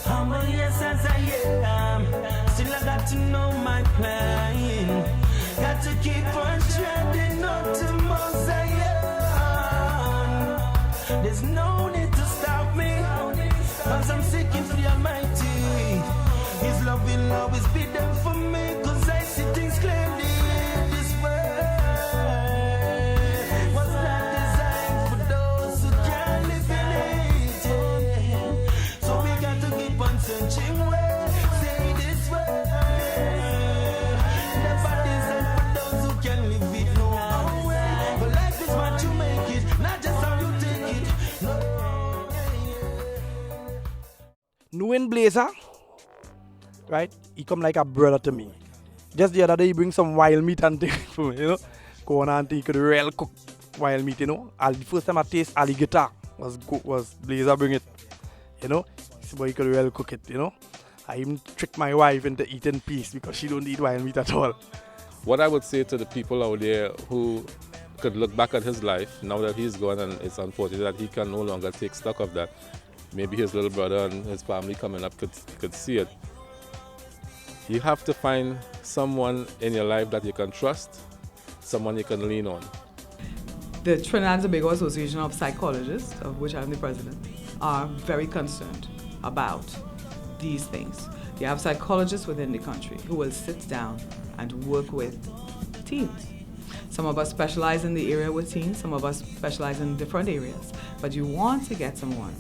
Humble, yes, as I am. Still I got to know my plan. Got to keep on treading up to Mount Zion. There's no need to stop me, cause I'm seeking for the Almighty. His love will always be there for me, cause I see things clearly. This world was not designed for those who can't live in it. So we got to keep on searching where, say this world never designed for those who can live it no way. But life is what you make it, not just how you take it. No. Knowing BLAZER, right? He come like a brother to me. Just the other day, he bring some wild meat and thing for me, you know. Go on and he could real cook wild meat, you know. The first time I taste alligator was BLAZER bring it, you know. But he could real cook it, you know. I even tricked my wife into eating peace because she don't eat wild meat at all. What I would say to the people out there who could look back at his life, now that he's gone and it's unfortunate that he can no longer take stock of that, maybe his little brother and his family coming up could see it. You have to find someone in your life that you can trust, someone you can lean on. The Trinidad and Tobago Association of Psychologists, of which I'm the president, are very concerned about these things. They have psychologists within the country who will sit down and work with teens. Some of us specialize in the area with teens, some of us specialize in different areas, but you want to get someone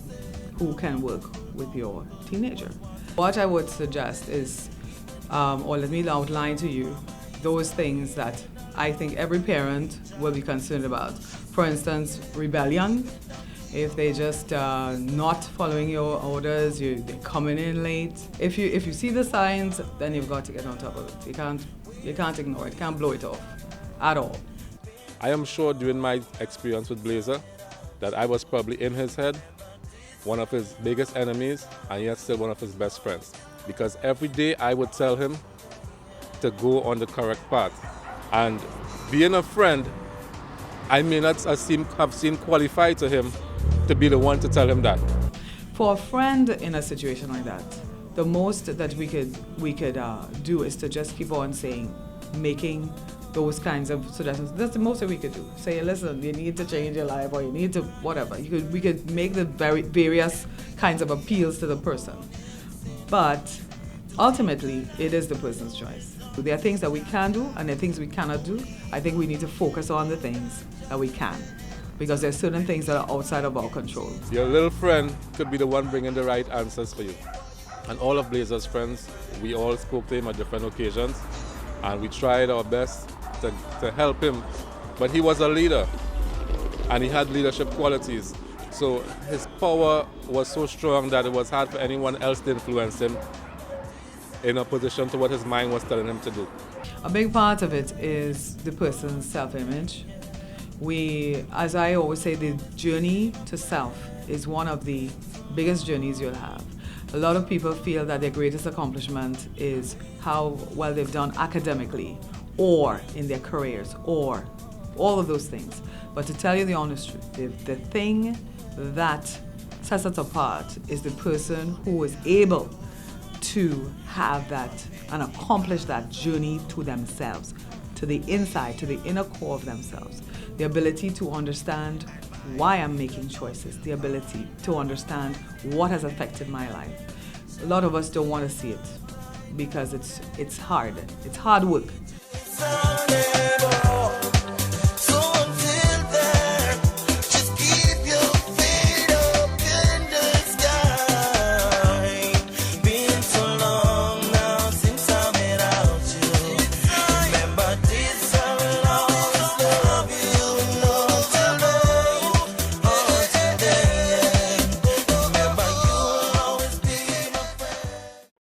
who can work with your teenager. What I would suggest is, or let me outline to you those things that I think every parent will be concerned about. For instance, rebellion. If they just not following your orders, they're coming in late. If you see the signs, then you've got to get on top of it. You can't ignore it. You can't blow it off at all. I am sure during my experience with BLAZER that I was probably in his head one of his biggest enemies, and yet still one of his best friends. Because every day I would tell him to go on the correct path. And being a friend, I may not have seemed qualified to him to be the one to tell him that. For a friend in a situation like that, the most that we could do is to just keep on saying, making those kinds of suggestions. That's the most that we could do. Say, listen, you need to change your life, or you need to whatever. We could make the various kinds of appeals to the person. But ultimately, it is the person's choice. There are things that we can do and there are things we cannot do. I think we need to focus on the things that we can, because there are certain things that are outside of our control. Your little friend could be the one bringing the right answers for you. And all of BLAZER's friends, we all spoke to him at different occasions, and we tried our best to help him. But he was a leader, and he had leadership qualities. So his power was so strong that it was hard for anyone else to influence him in opposition to what his mind was telling him to do. A big part of it is the person's self-image. As I always say, the journey to self is one of the biggest journeys you'll have. A lot of people feel that their greatest accomplishment is how well they've done academically, or in their careers, or all of those things. But to tell you the honest truth, the thing that sets us apart is the person who is able to have that and accomplish that journey to themselves, to the inside, to the inner core of themselves. The ability to understand why I'm making choices, the ability to understand what has affected my life. A lot of us don't want to see it because it's hard. It's hard work.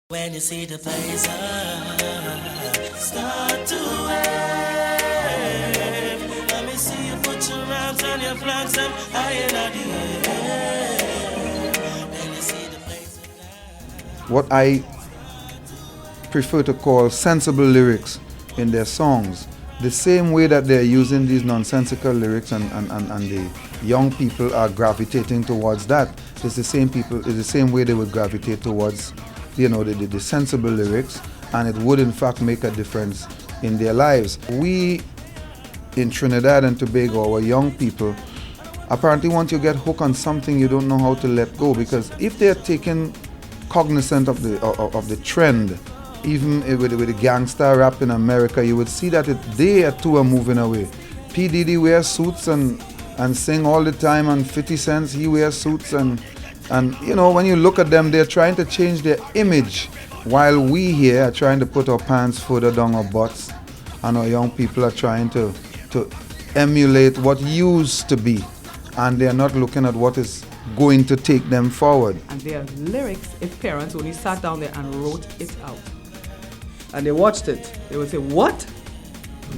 When you see the BLAZER start to wave, let me see you put your arms and your flags up high in the air. When you see the BLAZER. What I prefer to call sensible lyrics in their songs, the same way that they're using these nonsensical lyrics and the young people are gravitating towards that. it's the same people, it's the same way they would gravitate towards, the sensible lyrics, and it would in fact make a difference in their lives. We in Trinidad and Tobago, our young people, apparently once you get hooked on something, you don't know how to let go, because if they're taking cognizant of the trend, even with the gangster rap in America, you would see that they too are moving away. P. Diddy wears suits and sing all the time, and 50 Cent, he wears suits, and when you look at them, they're trying to change their image, while we here are trying to put our pants further down our butts, and our young people are trying to emulate what used to be, and they're not looking at what is going to take them forward. And their lyrics, if parents only sat down there and wrote it out, and they watched it, they would say, what?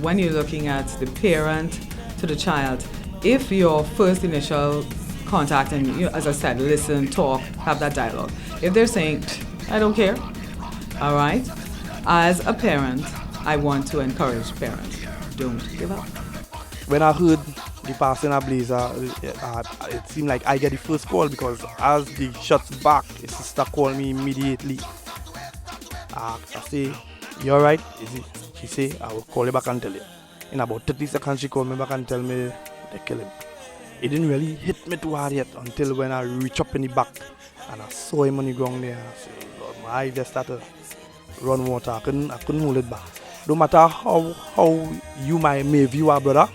When you're looking at the parent to the child, if your first initial contact, and as I said, listen, talk, have that dialogue, if they're saying, I don't care, all right, as a parent, I want to encourage parents, don't give up. When I heard the passing of BLAZER, it seemed like I get the first call, because as the shots back, his sister called me immediately. I say, you alright? She say, I will call you back and tell you. In about 30 seconds, she called me back and tell me they kill him. It didn't really hit me too hard yet until when I reach up in the back and I saw him on the ground there. I said, Lord, my eye just started to run water. I couldn't hold it back. No matter how you may view our brother,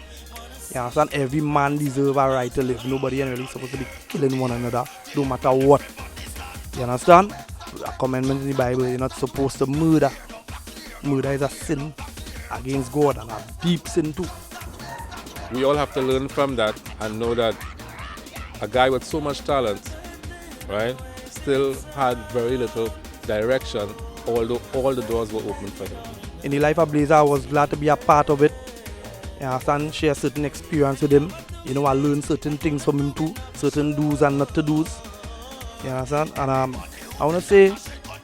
you understand, every man deserves a right to live. Nobody is really supposed to be killing one another, no matter what. You understand? A commandment in the Bible, you're not supposed to murder. Murder is a sin against God, and a deep sin too. We all have to learn from that and know that a guy with so much talent, right, still had very little direction, although all the doors were open for him. In the life of BLAZER, I was glad to be a part of it. You understand, share certain experience with him. I learned certain things from him too, certain do's and not to do's. You understand? And I want to say,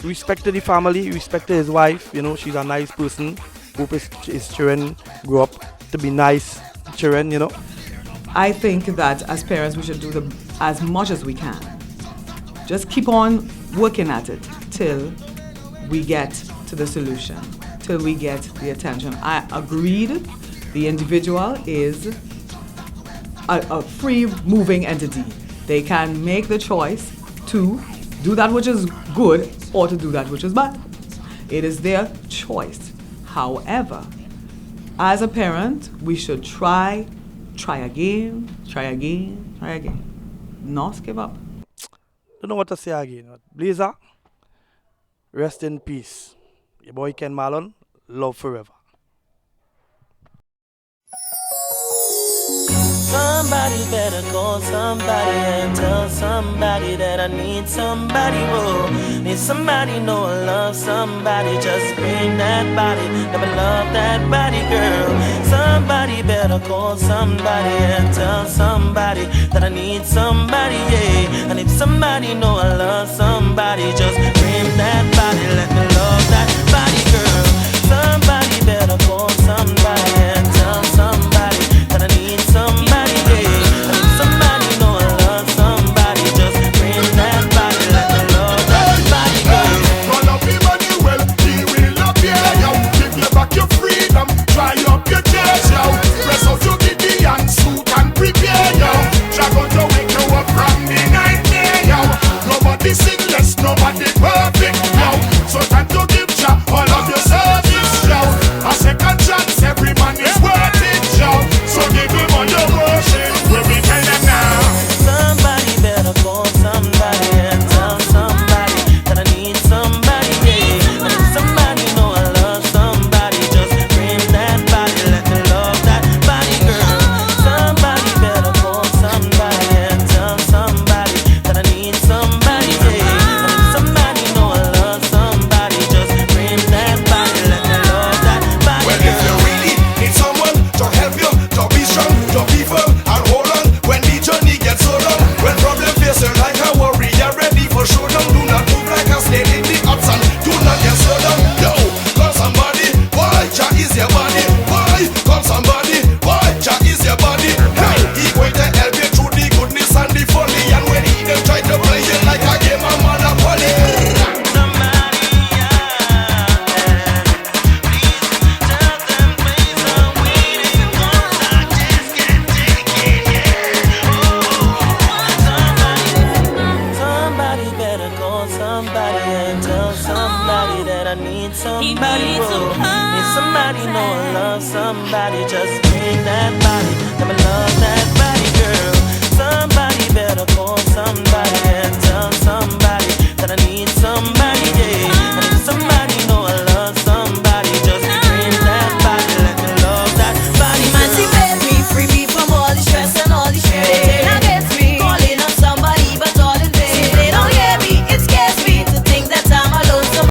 respect to the family, respect to his wife. She's a nice person. Hope his children grow up to be nice children, I think that as parents, we should do as much as we can. Just keep on working at it till we get to the solution, till we get the attention. I agreed, the individual is a free moving entity. They can make the choice to do that which is good or to do that which is bad. It is their choice. However, as a parent, we should try again. Not give up. Don't know what to say again. BLAZER, rest in peace. Your boy Ken Marlon, love forever. Somebody better call somebody and tell somebody that I need somebody. Whoa, need somebody, know I love somebody. Just bring that body, never love that body, girl. Somebody better call somebody and tell somebody that I need somebody, yeah. And if somebody know I love somebody, just bring that body, let me love that body, girl. Somebody better call somebody and tell somebody that I need somebody. Nobody sickness, nobody burn. somebody, whoa. Need somebody, know I love somebody. Just bring that body, let me love that body, girl. Somebody better call somebody and